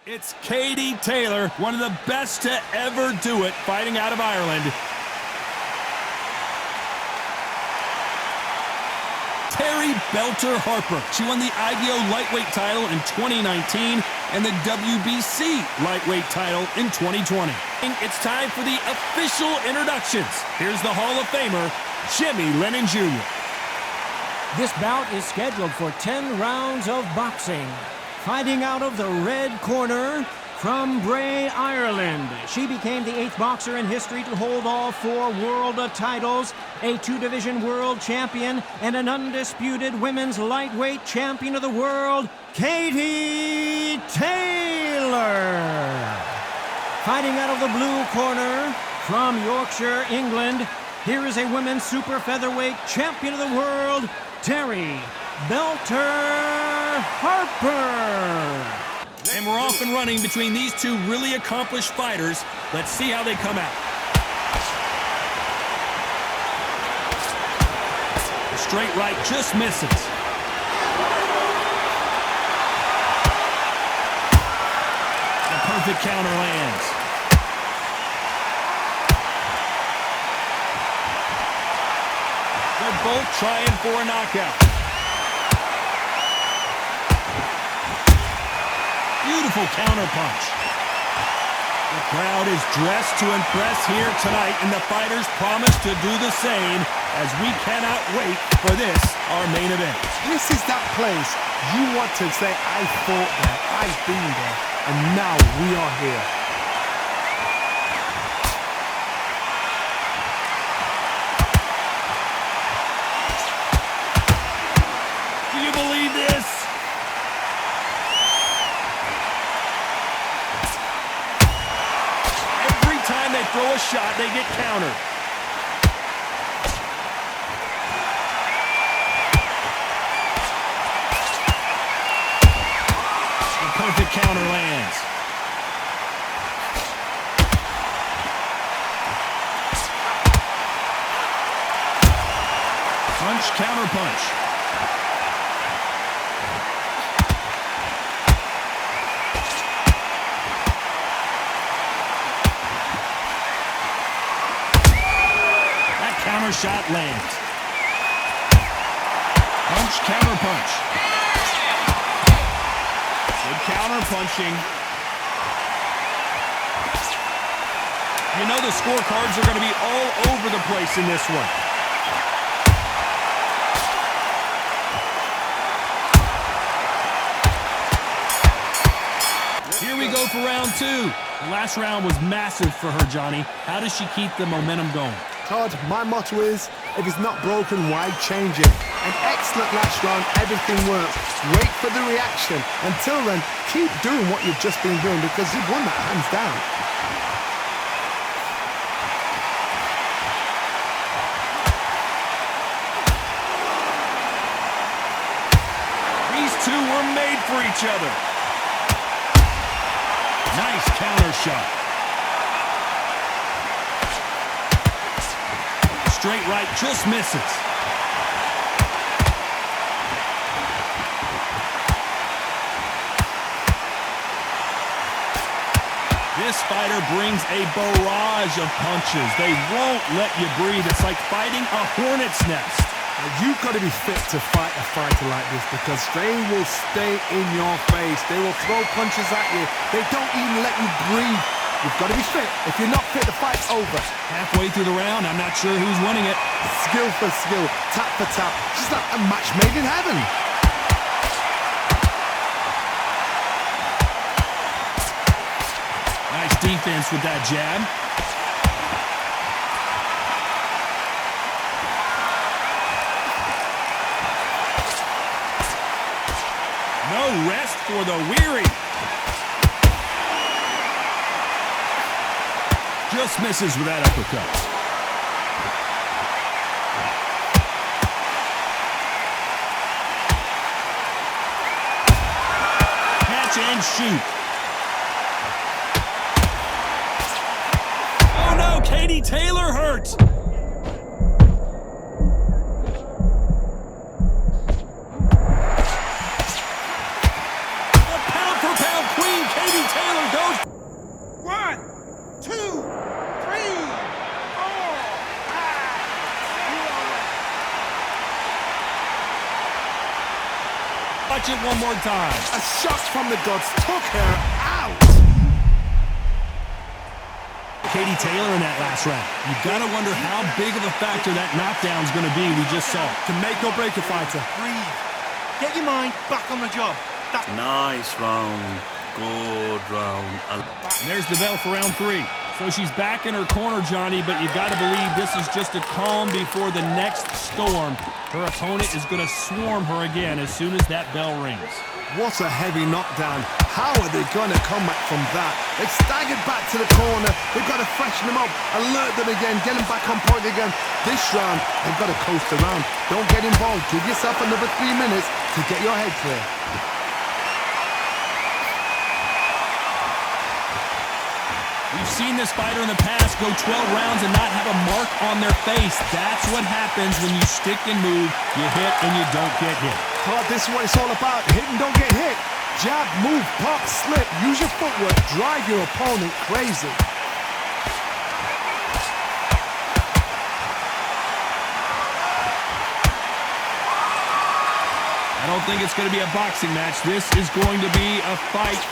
It's Katie Taylor, one of the best to ever do it, fighting out of Ireland. Terry Belter Harper. She won the IBO lightweight title in 2019 and the WBC lightweight title in 2020. It's time for the official introductions. Here's the Hall of Famer, Jimmy Lennon Jr. This bout is scheduled for 10 rounds of boxing. Fighting out of the red corner, from Bray, Ireland. She became the 8th boxer in history to hold all 4 world titles, a 2-division world champion, and an undisputed women's lightweight champion of the world, Katie Taylor. Fighting out of the blue corner, from Yorkshire, England, here is a women's super featherweight champion of the world, Terry Belter Harper. And we're off and running between these two really accomplished fighters. Let's see how they come out. The straight right just misses. The perfect counter lands. They're both trying for a knockout. Beautiful counter punch. The crowd is dressed to impress here tonight, and the fighters promise to do the same as we cannot wait for this, our main event. This is that place you want to say, I fought there, I've been there, and now we are here. Do you believe this? They throw a shot, they get countered. The perfect counter lands. Punch, counter punch. Counter shot lands. Punch, counter punch. Good counter punching. You know the scorecards are going to be all over the place in this one. Here we go for round 2. The last round was massive for her, Johnny. How does she keep the momentum going? Todd, my motto is, if it's not broken, why change it? An excellent last round, everything works. Wait for the reaction. Until then, keep doing what you've just been doing because you've won that hands down. These two were made for each other. Nice counter shot. Straight right just misses. This fighter brings a barrage of punches. They won't let you breathe. It's like fighting a hornet's nest. You've got to be fit to fight a fighter like this because they will stay in your face. They will throw punches at you. They don't even let you breathe. You've got to be fit. If you're not fit, the fight's over. Halfway through the round, I'm not sure who's winning it. Skill for skill, tap for tap. Just like a match made in heaven. Nice defense with that jab. No rest for the weary. Just misses with that uppercut. Catch and shoot. Oh no, Katie Taylor hurt. The pound for pound queen, Katie Watch it one more time. A shot from the gods took her out. Katie Taylor in that last round. You've got to wonder how big of a factor that knockdown's going to be we just saw. Can make or break a fighter. Breathe. Get your mind back on the job. Nice round. Good round. And there's the bell for round 3. So she's back in her corner, Johnny, but you got to believe this is just a calm before the next storm. Her opponent is going to swarm her again as soon as that bell rings. What a heavy knockdown. How are they going to come back from that? They've staggered back to the corner. They've got to freshen them up, alert them again, get them back on point again. This round, they've got to coast around. Don't get involved. Give yourself another 3 minutes to get your head clear. We've seen this fighter in the past go 12 rounds and not have a mark on their face. That's what happens when you stick and move. You hit and you don't get hit. Oh, this is what it's all about. Hit and don't get hit. Jab, move, pop, slip. Use your footwork. Drive your opponent crazy. I don't think it's going to be a boxing match. This is going to be a fight.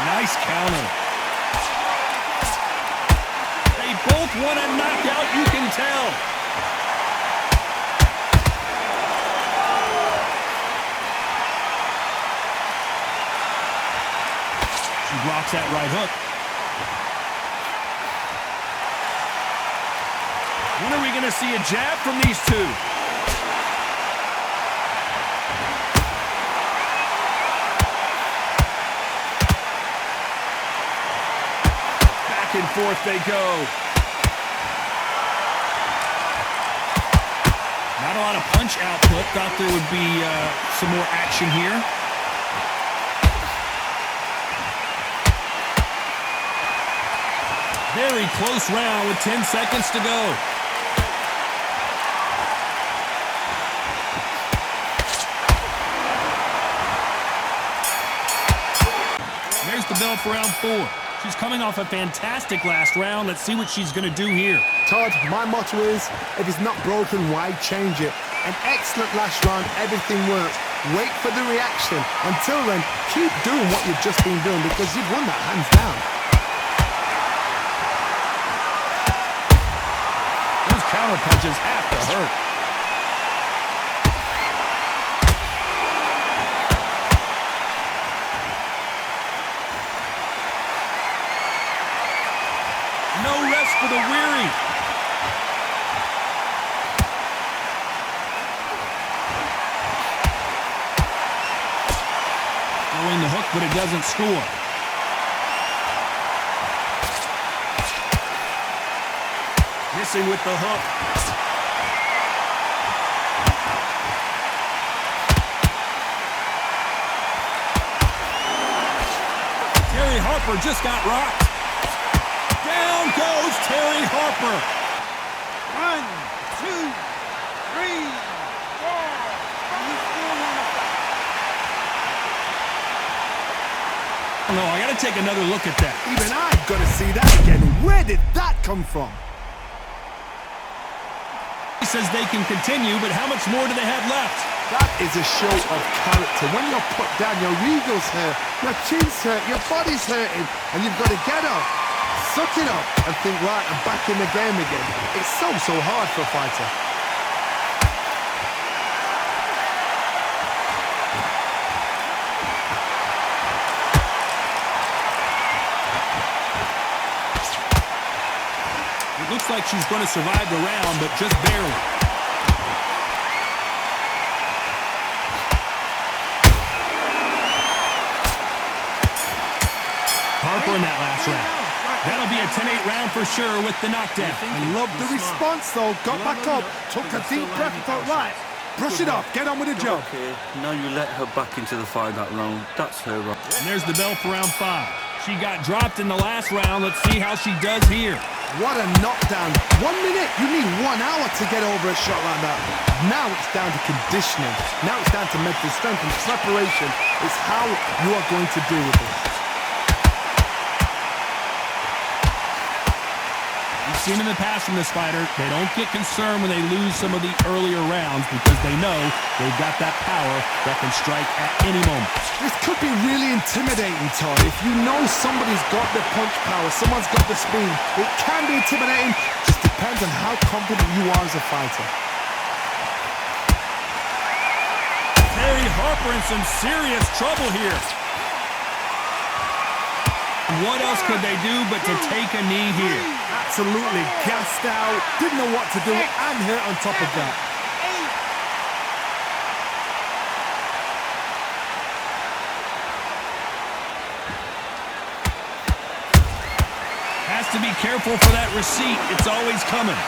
Nice counter. They both want a knockout, you can tell. She blocks that right hook. When are we going to see a jab from these two? And forth they go. Not a lot of punch output. Thought there would be some more action here. Very close round with 10 seconds to go. There's the bell for round 4. She's coming off a fantastic last round. Let's see what she's going to do here. Todd, my motto is, if it's not broken, why change it? An excellent last round, everything works. Wait for the reaction. Until then, keep doing what you've just been doing because you've won that hands down. Those counter punches have to hurt. No rest for the weary. Throwing the hook, but it doesn't score. Missing with the hook. Terry Harper just got rocked. Down goes Terry Harper. 1, 2, 3, 4. You still want to fight? No, I got to take another look at that. Even I've got to see that again. Where did that come from? He says they can continue, but how much more do they have left? That is a show of character. When you're put down, your ego's hurt, your chin's hurt, your body's hurting, and you've got to get up, suck it up, and think, right, I'm back in the game again. It's so hard for a fighter. It looks like she's going to survive the round, but just barely. Harper in that last round. That'll be a 10-8 round for sure with the knockdown. I love the response, though. Got back up, took a deep breath, thought, right, brush it off, get on with the job. Okay, now you let her back into the fight that round. That's her round. And there's the bell for round 5. She got dropped in the last round. Let's see how she does here. What a knockdown. 1 minute, you need 1 hour to get over a shot like that. Now it's down to conditioning. Now it's down to mental strength and preparation. It's how you are going to deal with it. We've seen in the past from this fighter, they don't get concerned when they lose some of the earlier rounds because they know they've got that power that can strike at any moment. This could be really intimidating, Todd. If you know somebody's got the punch power, someone's got the speed, it can be intimidating. Just depends on how confident you are as a fighter. Harper in some serious trouble here. What else could they do but to take a knee here? Absolutely gassed out, didn't know what to do, and hurt on top of that. Has to be careful for that receipt. It's always coming.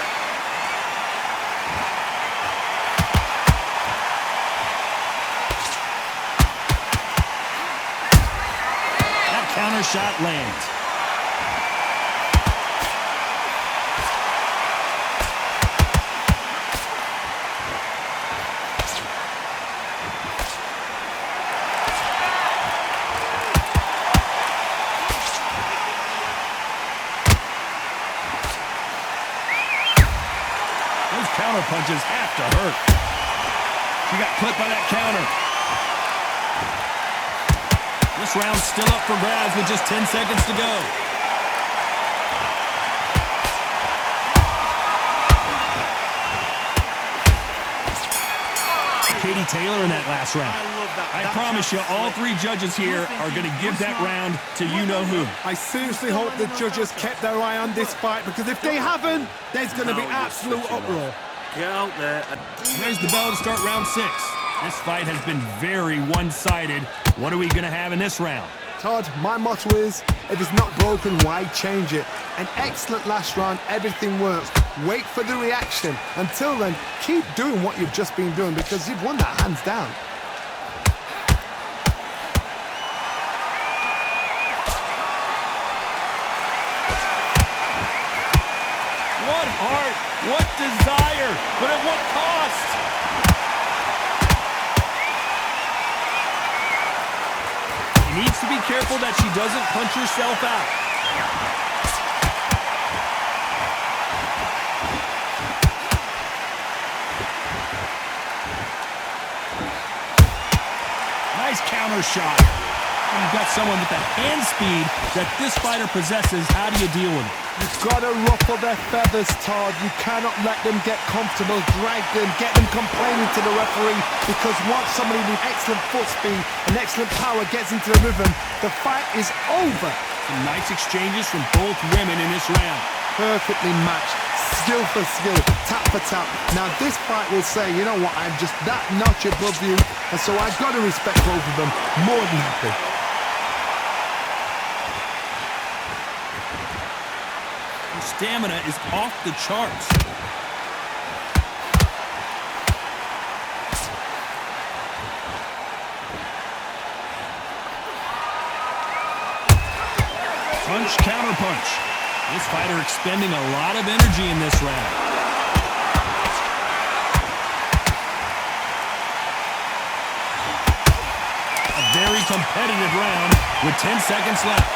Counter shot lands. Those counter punches have to hurt. She got clipped by that counter. This round's still up for grabs with just 10 seconds to go. Katie Taylor in that last round. I promise you, all three judges here are going to give that round to you-know-who. I seriously hope the judges kept their eye on this fight, because if they haven't, there's going to be absolute uproar. Get out there. There's the bell to start round 6. This fight has been very one-sided. What are we going to have in this round? Todd, my motto is, if it's not broken, why change it? An excellent last round, everything works. Wait for the reaction. Until then, keep doing what you've just been doing, because you've won that hands down. What heart, what desire, but at what cost? Needs to be careful that she doesn't punch herself out. Nice counter shot. When you've got someone with the hand speed that this fighter possesses, how do you deal with it? You've got to ruffle their feathers, Todd. You cannot let them get comfortable, drag them, get them complaining to the referee, because once somebody with excellent foot speed and excellent power gets into the rhythm, the fight is over. Some nice exchanges from both women in this round. Perfectly matched, skill for skill, tap for tap. Now this fight will say, you know what, I'm just that notch above you, and so I've got to respect both of them more than happy. Stamina is off the charts. Punch, counter punch. This fighter expending a lot of energy in this round. A very competitive round with 10 seconds left.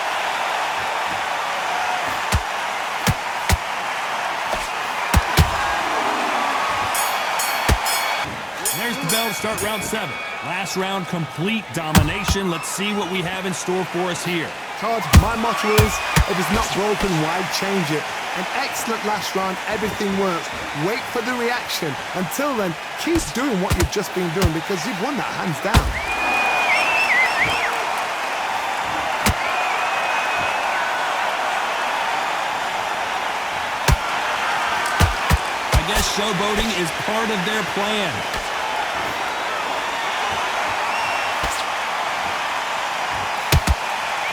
There's the bell to start round 7. Last round, complete domination. Let's see what we have in store for us here. Todd, my motto is, if it's not broken, why change it? An excellent last round, everything works. Wait for the reaction. Until then, keep doing what you've just been doing, because you've won that hands down. I guess showboating is part of their plan.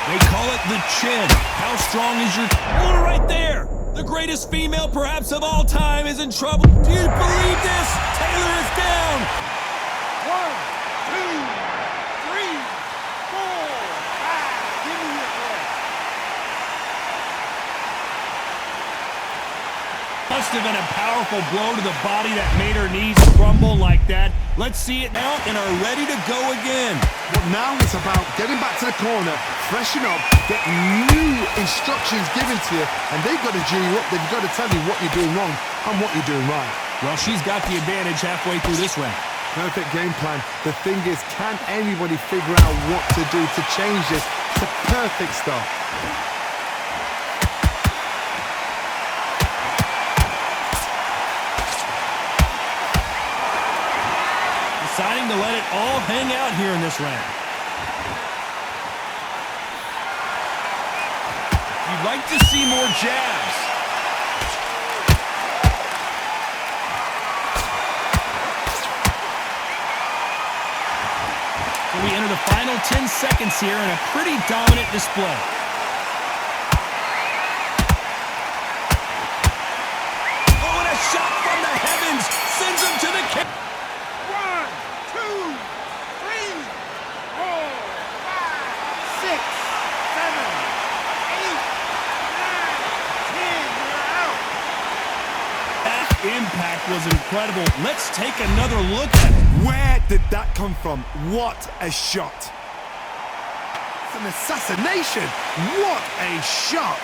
They call it the chin. How strong is your... Oh, right there! The greatest female perhaps of all time is in trouble. Do you believe this? Taylor is down. 1, 2, 3, 4, 5. Give me your breath. Must have been a powerful blow to the body that made her knees crumble like that. Let's see it now and are ready to go again. But now it's about getting back to the corner, freshen up, get new instructions given to you, and they've got to G you up. They've got to tell you what you're doing wrong and what you're doing right. Well, she's got the advantage halfway through this round. Perfect game plan. The thing is, can anybody figure out what to do to change this to perfect stuff? Deciding to let it all hang out here in this round. You'd like to see more jabs. So we enter the final 10 seconds here in a pretty dominant display. Oh, and a shot from the heavens sends him to the kick. 1, 2, 3, 4, 5, 6, 7, 8, 9, 10. You're out. That impact was incredible. Let's take another look at it. Where did that come from? What a shot! It's an assassination! What a shot!